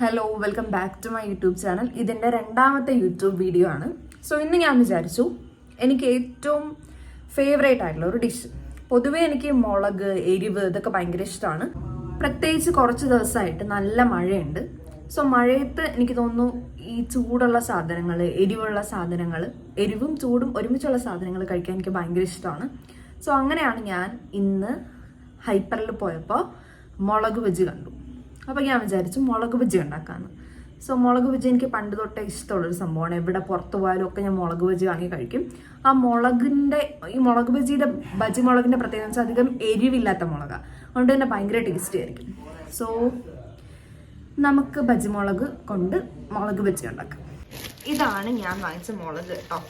Hello, welcome back to my YouTube channel. ഇതിൻ്റെ രണ്ടാമത്തെ YouTube video ആണ്. സോ ഇന്ന് ഞാൻ വിചാരിച്ചു എനിക്ക് ഏറ്റവും ഫേവറേറ്റ് ആയിട്ടുള്ള ഒരു ഡിഷ്. പൊതുവേ എനിക്ക് മുളക്, എരിവ് ഇതൊക്കെ ഭയങ്കര ഇഷ്ടമാണ്. പ്രത്യേകിച്ച് കുറച്ച് ദിവസമായിട്ട് നല്ല മഴയുണ്ട്. സോ മഴയത്ത് എനിക്ക് തോന്നുന്നു ഈ ചൂടുള്ള സാധനങ്ങൾ, എരിവുള്ള സാധനങ്ങൾ, എരിവും ചൂടും ഒരുമിച്ചുള്ള സാധനങ്ങൾ കഴിക്കാൻ എനിക്ക് ഭയങ്കര ഇഷ്ടമാണ്. സോ അങ്ങനെയാണ് ഞാൻ ഇന്ന് ഹൈപ്പറിൽ പോയപ്പോൾ മുളക് ബജി കണ്ടു. അപ്പോൾ ഞാൻ വിചാരിച്ചു മുളക് ബജി ഉണ്ടാക്കാമെന്ന്. സോ മുളക് ബജി എനിക്ക് പണ്ട് തൊട്ടേ ഇഷ്ടമുള്ളൊരു സംഭവമാണ്. എവിടെ പുറത്ത് പോയാലും ഒക്കെ ഞാൻ മുളക് ബജി വാങ്ങി കഴിക്കും. ആ ഈ മുളക് ബജിയുടെ ബജി മുളകിൻ്റെ പ്രത്യേകത വെച്ചാൽ അധികം എരിവില്ലാത്ത മുളകാണ്. അതുകൊണ്ട് തന്നെ ഭയങ്കര ടേസ്റ്റി ആയിരിക്കും. സോ നമുക്ക് ബജി മുളക് കൊണ്ട് മുളക് ബജി ഉണ്ടാക്കാം. ഇതാണ് ഞാൻ വാങ്ങിച്ച മുളക് കേട്ടോ.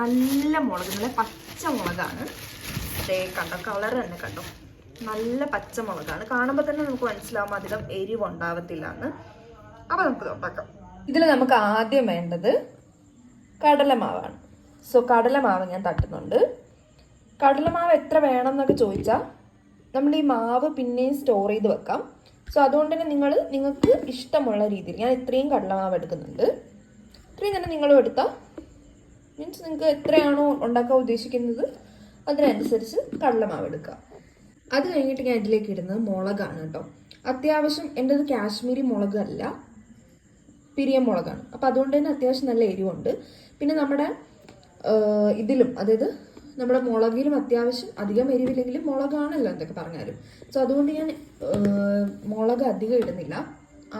നല്ല മുളക്, നല്ല പച്ച മുളകാണ്. അതേ കണ്ടോ, കളർ തന്നെ കണ്ടോ, നല്ല പച്ചമുളകാണ്. കാണുമ്പോൾ തന്നെ നമുക്ക് മനസ്സിലാവും അധികം എരിവ് ഉണ്ടാവത്തില്ല എന്ന്. അപ്പോൾ നമുക്ക് ഉണ്ടാക്കാം. ഇതിൽ നമുക്ക് ആദ്യം വേണ്ടത് കടലമാവാണ്. സോ കടലമാവ് ഞാൻ തട്ടുന്നുണ്ട്. കടലമാവ് എത്ര വേണം എന്നൊക്കെ ചോദിച്ചാൽ നമ്മൾ ഈ മാവ് പിന്നെയും സ്റ്റോർ ചെയ്ത് വെക്കാം. സോ അതുകൊണ്ട് തന്നെ നിങ്ങൾക്ക് ഇഷ്ടമുള്ള രീതിയിൽ ഞാൻ ഇത്രയും കടലമാവ് എടുക്കുന്നുണ്ട്. ഇത്രയും തന്നെ നിങ്ങളും എടുത്താൽ മീൻസ് നിങ്ങൾക്ക് എത്രയാണോ ഉണ്ടാക്കാൻ ഉദ്ദേശിക്കുന്നത് അതിനനുസരിച്ച് കടലമാവ് എടുക്കുക. അത് കഴിഞ്ഞിട്ട് ഞാൻ ഇതിലേക്ക് ഇടുന്നത് മുളകാണ് കേട്ടോ. അത്യാവശ്യം എൻ്റെത് കാശ്മീരി മുളകല്ല, പിരിയം മുളകാണ്. അപ്പം അതുകൊണ്ട് തന്നെ അത്യാവശ്യം നല്ല എരിവുണ്ട്. പിന്നെ നമ്മുടെ ഇതിലും, അതായത് നമ്മുടെ മുളകിലും അത്യാവശ്യം അധികം എരിവില്ലെങ്കിലും മുളകാണല്ലോ എന്തൊക്കെ പറഞ്ഞാലും. സോ അതുകൊണ്ട് ഞാൻ മുളക് അധികം ഇടുന്നില്ല,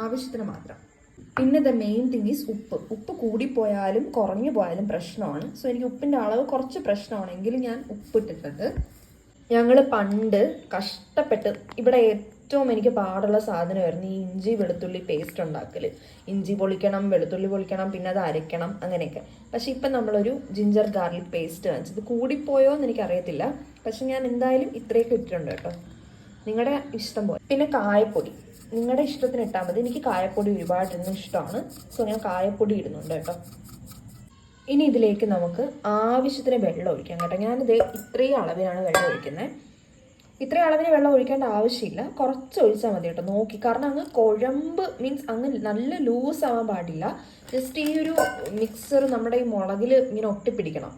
ആവശ്യത്തിന് മാത്രം. പിന്നെ ദ മെയിൻ തിങ് ഈസ് ഉപ്പ് കൂടിപ്പോയാലും കുറഞ്ഞു പോയാലും പ്രശ്നമാണ്. സോ എനിക്ക് ഉപ്പിൻ്റെ അളവ് കുറച്ച് പ്രശ്നമാണെങ്കിലും ഞാൻ ഉപ്പിട്ടിട്ടുണ്ട്. ഞങ്ങൾ പണ്ട് കഷ്ടപ്പെട്ട് ഇവിടെ ഏറ്റവും എനിക്ക് പാടുള്ള സാധനമായിരുന്നു ഈ ഇഞ്ചി വെളുത്തുള്ളി പേസ്റ്റ് ഉണ്ടാക്കൽ. ഇഞ്ചി പൊളിക്കണം, വെളുത്തുള്ളി പൊളിക്കണം, പിന്നെ അത് അരയ്ക്കണം, അങ്ങനെയൊക്കെ. പക്ഷെ ഇപ്പം നമ്മളൊരു ജിഞ്ചർ ഗാർലിക് പേസ്റ്റ് വാങ്ങിച്ചത് കൂടിപ്പോയോ എന്ന് എനിക്കറിയത്തില്ല. പക്ഷെ ഞാൻ എന്തായാലും ഇത്രയൊക്കെ ഇട്ടിട്ടുണ്ട് കേട്ടോ, നിങ്ങളുടെ ഇഷ്ടം പോലെ. പിന്നെ കായപ്പൊടി നിങ്ങളുടെ ഇഷ്ടത്തിന് ഇട്ടാൽ മതി. എനിക്ക് കായപ്പൊടി ഒരുപാടിരുന്ന് ഇഷ്ടമാണ്. സോ ഞാൻ കായപ്പൊടി ഇടുന്നുണ്ട് കേട്ടോ. ഇനി ഇതിലേക്ക് നമുക്ക് ആവശ്യത്തിന് വെള്ളം ഒഴിക്കാം കേട്ടോ. ഞാനിത് ഇത്രയും അളവിനാണ് വെള്ളം ഒഴിക്കുന്നത്. ഇത്രയും അളവിന് വെള്ളം ഒഴിക്കേണ്ട ആവശ്യമില്ല, കുറച്ച് ഒഴിച്ചാൽ മതി കേട്ടോ, നോക്കി. കാരണം അങ്ങ് കുഴമ്പ് മീൻസ് അങ്ങ് നല്ല ലൂസ് ആവാൻ പാടില്ല. ജസ്റ്റ് ഈ ഒരു മിക്സർ നമ്മുടെ ഈ മുളകിൽ ഇങ്ങനെ ഒട്ടിപ്പിടിക്കണം.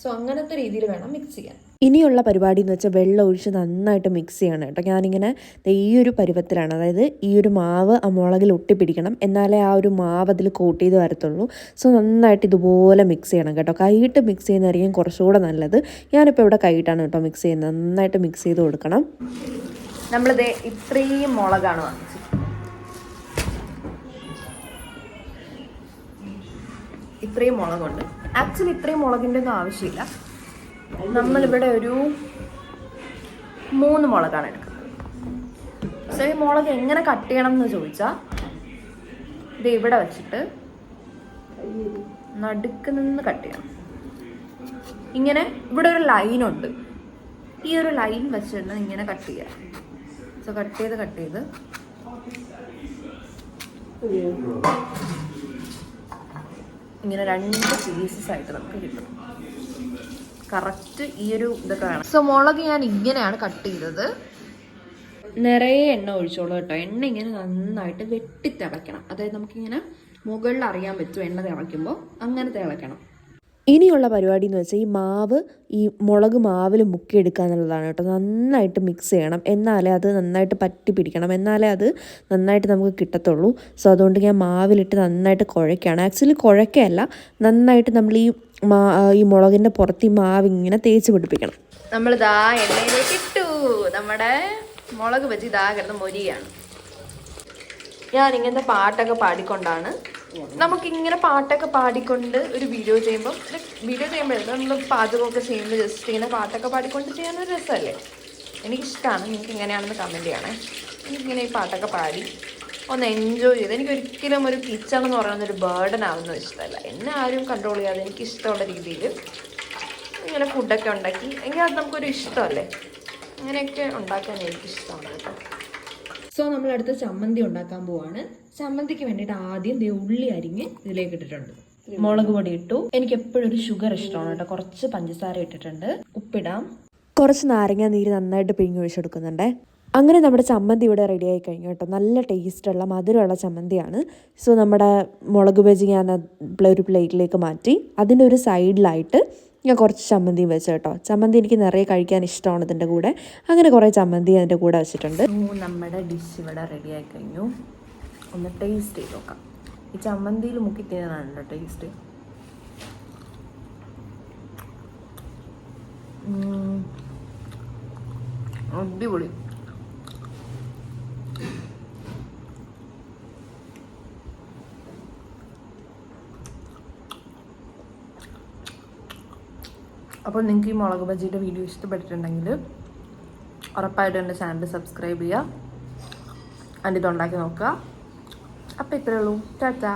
സോ അങ്ങനത്തെ രീതിയിൽ വേണം മിക്സ് ചെയ്യാൻ. ഇനിയുള്ള പരിപാടി എന്ന് വെച്ചാൽ വെള്ളം ഒഴിച്ച് നന്നായിട്ട് മിക്സ് ചെയ്യണം കേട്ടോ. ഞാനിങ്ങനെ ഈ ഒരു പരുവത്തിലാണ്, അതായത് ഈ ഒരു മാവ് ആ മുളകിൽ ഒട്ടിപ്പിടിക്കണം, എന്നാലേ ആ ഒരു മാവ് അതിൽ കോട്ട് ചെയ്ത് വരത്തുള്ളൂ. സോ നന്നായിട്ട് ഇതുപോലെ മിക്സ് ചെയ്യണം കേട്ടോ. കൈയിട്ട് മിക്സ് ചെയ്യുന്നതായിരിക്കും കുറച്ചുകൂടെ നല്ലത്. ഞാനിപ്പോൾ ഇവിടെ കൈയിട്ടാണ് കേട്ടോ മിക്സ് ചെയ്യുന്നത്. നന്നായിട്ട് മിക്സ് ചെയ്ത് കൊടുക്കണം. നമ്മളിത് ഇത്രയും മുളകാണ് വാങ്ങിച്ചത്. ഇത്രയും മുളകുണ്ട്. ആക്ച്വലി ഇത്രയും മുളകിൻ്റെ ഒന്നും ആവശ്യമില്ല. നമ്മളിവിടെ ഒരു 3 മുളകാണ് എടുക്കുന്നത്. സോ ഈ മുളക് എങ്ങനെ കട്ട് ചെയ്യണം എന്ന് ചോദിച്ചാൽ ഇത് ഇവിടെ വെച്ചിട്ട് നടുക്ക് നിന്ന് കട്ട് ചെയ്യണം. ഇങ്ങനെ ഇവിടെ ഒരു ലൈനുണ്ട്, ഈ ഒരു ലൈൻ വെച്ചിട്ട് ഇങ്ങനെ കട്ട് ചെയ്യാം. സോ കട്ട് ചെയ്ത് ഇങ്ങനെ 2 പീസസ് ആയിട്ട് നമുക്ക് കിട്ടും. കറക്റ്റ് ഈ ഒരു ഇതൊക്കെ വേണം. സോ മുളക് ഞാൻ ഇങ്ങനെയാണ് കട്ട് ചെയ്തത്. നിറയെ എണ്ണ ഒഴിച്ചോളൂ കേട്ടോ. എണ്ണ ഇങ്ങനെ നന്നായിട്ട് വെട്ടിത്തിളയ്ക്കണം. അതായത് നമുക്കിങ്ങനെ മുകളിൽ അറിയാൻ പറ്റും എണ്ണ തിളയ്ക്കുമ്പോൾ, അങ്ങനെ തിളയ്ക്കണം. ഇനിയുള്ള പരിപാടി എന്ന് വെച്ചാൽ ഈ മാവ് ഈ മുളക് മാവിൽ മുക്കിയെടുക്കുക എന്നുള്ളതാണ് കേട്ടോ. നന്നായിട്ട് മിക്സ് ചെയ്യണം, എന്നാലേ അത് നന്നായിട്ട് പറ്റി പിടിക്കണം, എന്നാലേ അത് നന്നായിട്ട് നമുക്ക് കിട്ടത്തുള്ളൂ. സോ അതുകൊണ്ട് ഞാൻ മാവിലിട്ട് നന്നായിട്ട് കുഴയ്ക്കുകയാണ്. ആക്ച്വലി കുഴയ്ക്കല്ല, നന്നായിട്ട് നമ്മൾ ഈ മുളകിൻ്റെ പുറത്ത് ഈ മാവ് ഇങ്ങനെ തേച്ച് പിടിപ്പിക്കണം. നമ്മളിതാ എണ്ണയിലേക്ക് ഇട്ടു. നമ്മുടെ മുളക് ബജി ഇതാ കിടന്ന് മൊരിയാണ്. ഞാൻ ഇങ്ങനത്തെ പാട്ടൊക്കെ പാടിക്കൊണ്ടാണ്, നമുക്കിങ്ങനെ പാട്ടൊക്കെ പാടിക്കൊണ്ട് ഒരു വീഡിയോ ചെയ്യുമ്പോൾ നമ്മൾ പാചകമൊക്കെ ചെയ്യുമ്പോൾ ജസ്റ്റ് ഇങ്ങനെ പാട്ടൊക്കെ പാടിക്കൊണ്ട് ചെയ്യാനൊരു രസമല്ലേ. എനിക്കിഷ്ടമാണ്. നിങ്ങൾക്ക് എങ്ങനെയാണെന്ന് കമൻറ്റ് ചെയ്യണേ. എനിക്കിങ്ങനെ ഈ പാട്ടൊക്കെ പാടി ഒന്ന് എൻജോയ് ചെയ്ത്, എനിക്കൊരിക്കലും ഒരു കിച്ചൺ എന്ന് പറയുന്നൊരു ബേർഡൻ ആവുന്നത് ഇഷ്ടമല്ല. എന്നെ ആരും കൺട്രോൾ ചെയ്യാതെ എനിക്കിഷ്ടമുള്ള രീതിയിൽ ഇങ്ങനെ ഫുഡൊക്കെ ഉണ്ടാക്കി, എങ്കിൽ അത് നമുക്കൊരു ഇഷ്ടമല്ലേ. അങ്ങനെയൊക്കെ ഉണ്ടാക്കാൻ എനിക്കിഷ്ടമാണ് കേട്ടോ. സോ നമ്മളടുത്ത് ചമ്മന്തി ഉണ്ടാക്കാൻ പോവാണ്. ചമ്മന്തിക്ക് വേണ്ടിയിട്ട് ആദ്യം ഉള്ളി അരിഞ്ഞ് ഇതിലേക്ക് ഇട്ടിട്ടുണ്ട്. മുളക് പൊടി ഇട്ടു. എനിക്ക് എപ്പോഴും ഒരു ഷുഗർ ഇഷ്ടമാണ് കേട്ടോ. കുറച്ച് പഞ്ചസാര ഇട്ടിട്ടുണ്ട്. ഉപ്പിടാം. കുറച്ച് നാരങ്ങ നീര് നന്നായിട്ട് പിഴിഞ്ഞൊഴിച്ചെടുക്കുന്നുണ്ടേ. അങ്ങനെ നമ്മുടെ ചമ്മന്തി ഇവിടെ റെഡി ആയി കഴിഞ്ഞു കേട്ടോ. നല്ല ടേസ്റ്റുള്ള മധുരമുള്ള ചമ്മന്തിയാണ്. സോ നമ്മുടെ മുളക് ബജി ഞാൻ ഒരു പ്ലേറ്റിലേക്ക് മാറ്റി. അതിൻ്റെ ഒരു സൈഡിലായിട്ട് ഞാൻ കുറച്ച് ചമ്മന്തിയും വെച്ചു കേട്ടോ. ചമ്മന്തി എനിക്ക് നിറയെ കഴിക്കാൻ ഇഷ്ടമാണ് ഇതിൻ്റെ കൂടെ. അങ്ങനെ കുറേ ചമ്മന്തി അതിൻ്റെ കൂടെ വെച്ചിട്ടുണ്ട്. നമ്മുടെ ഡിഷ് ഇവിടെ റെഡി ആയി കഴിഞ്ഞു. ഒന്ന് ടേസ്റ്റ് ചെയ്ത് നോക്കാം. ഈ ചമ്മന്തിയിൽ മുക്കി തിന്നാണ് ടേസ്റ്റ്. അടിപൊളി. അപ്പോൾ നിങ്ങൾക്ക് ഈ മുളക് ബജിയുടെ വീഡിയോ ഇഷ്ടപ്പെട്ടിട്ടുണ്ടെങ്കിൽ ഉറപ്പായിട്ടും എൻ്റെ ചാനൽ സബ്സ്ക്രൈബ് ചെയ്യുക, അതിൻ്റെ ഇതുണ്ടാക്കി നോക്കുക. അപ്പോൾ ഇത്രയേ ഉള്ളൂ. ടാറ്റാ.